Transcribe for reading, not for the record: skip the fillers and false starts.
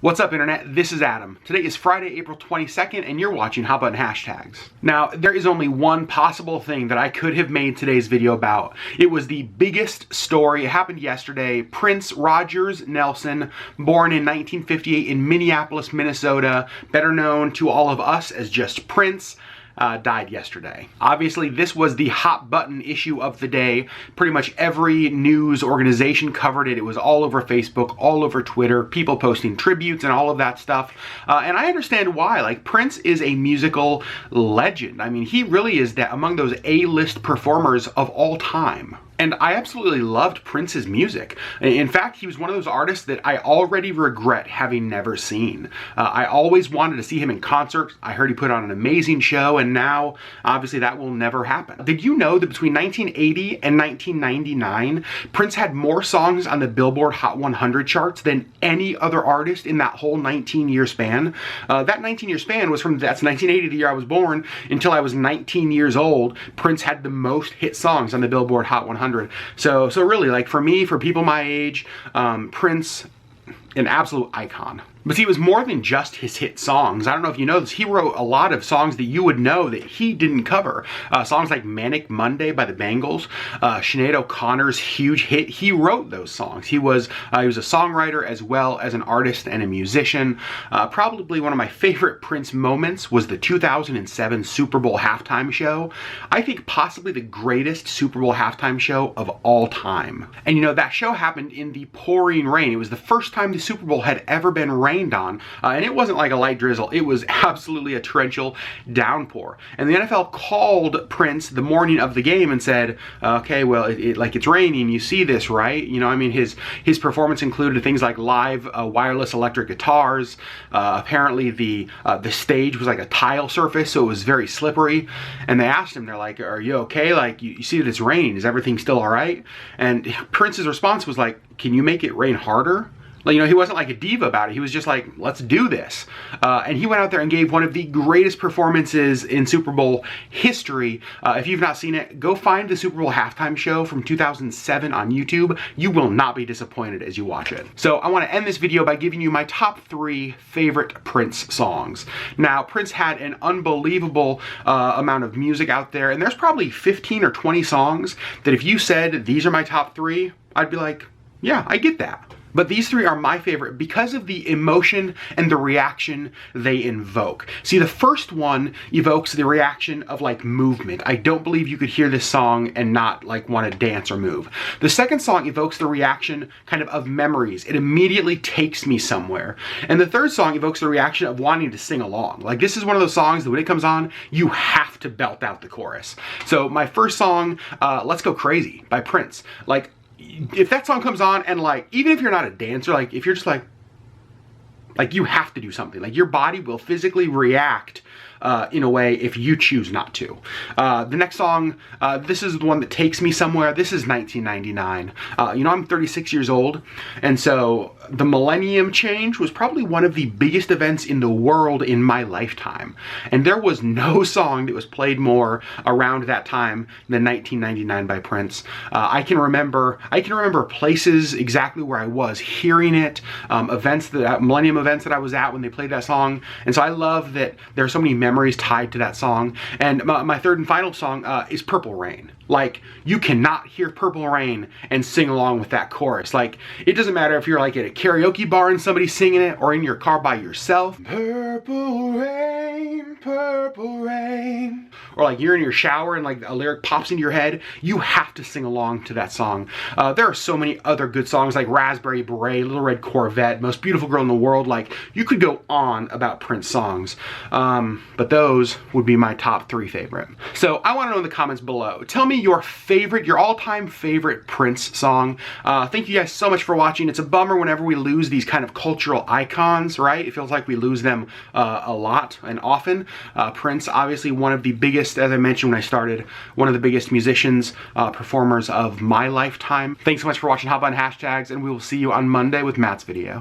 What's up, Internet? This is Adam. Today is Friday, April 22nd, and you're watching Hot Button Hashtags. Now, there is only one possible thing that I could have made today's video about. It was the biggest story. It happened yesterday. Prince Rogers Nelson, born in 1958 in Minneapolis, Minnesota, better known to all of us as just Prince, died yesterday. Obviously, this was the hot button issue of the day. Pretty much every news organization covered it. It was all over Facebook, all over Twitter, people posting tributes and all of that stuff. And I understand why. Like, Prince is a musical legend. I mean, he really is that among those A-list performers of all time. And I absolutely loved Prince's music. In fact, he was one of those artists that I already regret having never seen. I always wanted to see him in concert. I heard he put on an amazing show, and now, obviously, that will never happen. Did you know that between 1980 and 1999, Prince had more songs on the Billboard Hot 100 charts than any other artist in that whole 19-year span? That 19-year span was that's 1980, the year I was born, until I was 19 years old. Prince had the most hit songs on the Billboard Hot 100. So really, like, for me, for people my age, Prince, an absolute icon. But he was more than just his hit songs. I don't know if you know this, he wrote a lot of songs that you would know that he didn't cover. Songs like Manic Monday by the Bangles, Sinead O'Connor's huge hit, he wrote those songs. He was a songwriter as well as an artist and a musician. Probably one of my favorite Prince moments was the 2007 Super Bowl halftime show. I think possibly the greatest Super Bowl halftime show of all time. And you know, that show happened in the pouring rain. It was the first time the Super Bowl had ever been rained on, and it wasn't like a light drizzle. It was absolutely a torrential downpour. And the NFL called Prince the morning of the game and said, okay, well, it's raining, you see this, right? You know, I mean, his performance included things like live wireless electric guitars. Apparently the stage was like a tile surface, so it was very slippery. And they asked him, they're like, are you okay? Like, you see that it's raining, is everything still all right? And Prince's response was like, can you make it rain harder? Like, you know, he wasn't like a diva about it. He was just like, let's do this. And he went out there and gave one of the greatest performances in Super Bowl history. If you've not seen it, go find the Super Bowl halftime show from 2007 on YouTube. You will not be disappointed as you watch it. So I want to end this video by giving you my top 3 favorite Prince songs. Now, Prince had an unbelievable amount of music out there, and there's probably 15 or 20 songs that if you said, these are my top 3, I'd be like, yeah, I get that. But these 3 are my favorite because of the emotion and the reaction they invoke. See, the first one evokes the reaction of, like, movement. I don't believe you could hear this song and not, like, want to dance or move. The second song evokes the reaction kind of memories. It immediately takes me somewhere. And the third song evokes the reaction of wanting to sing along. Like, this is one of those songs that when it comes on, you have to belt out the chorus. So my first song, Let's Go Crazy by Prince. Like, if that song comes on and, like, even if you're not a dancer, like, if you're just like you have to do something. Like, your body will physically react in a way if you choose not to. The next song, this is the one that takes me somewhere. This is 1999. You know, I'm 36 years old, and so the millennium change was probably one of the biggest events in the world in my lifetime. And there was no song that was played more around that time than 1999 by Prince. I can remember places exactly where I was hearing it, millennium events that I was at when they played that song. And so I love that there are so many memories tied to that song. And my third and final song is Purple Rain. Like, you cannot hear Purple Rain and sing along with that chorus. Like, it doesn't matter if you're, like, at a karaoke bar and somebody's singing it, or in your car by yourself. Purple rain, purple rain. Or, like, you're in your shower and, like, a lyric pops into your head. You have to sing along to that song. There are so many other good songs, like Raspberry Beret, Little Red Corvette, Most Beautiful Girl in the World. Like, you could go on about Prince songs. But those would be my top 3 favorite. So I want to know in the comments below. Tell me your all-time favorite Prince song. Thank you guys so much for watching. It's a bummer whenever we lose these kind of cultural icons, right? It feels like we lose them a lot and often. Prince, obviously one of the biggest, as I mentioned when I started, one of the biggest musicians, performers of my lifetime. Thanks so much for watching Hot Button Hashtags, and we will see you on Monday with Matt's video.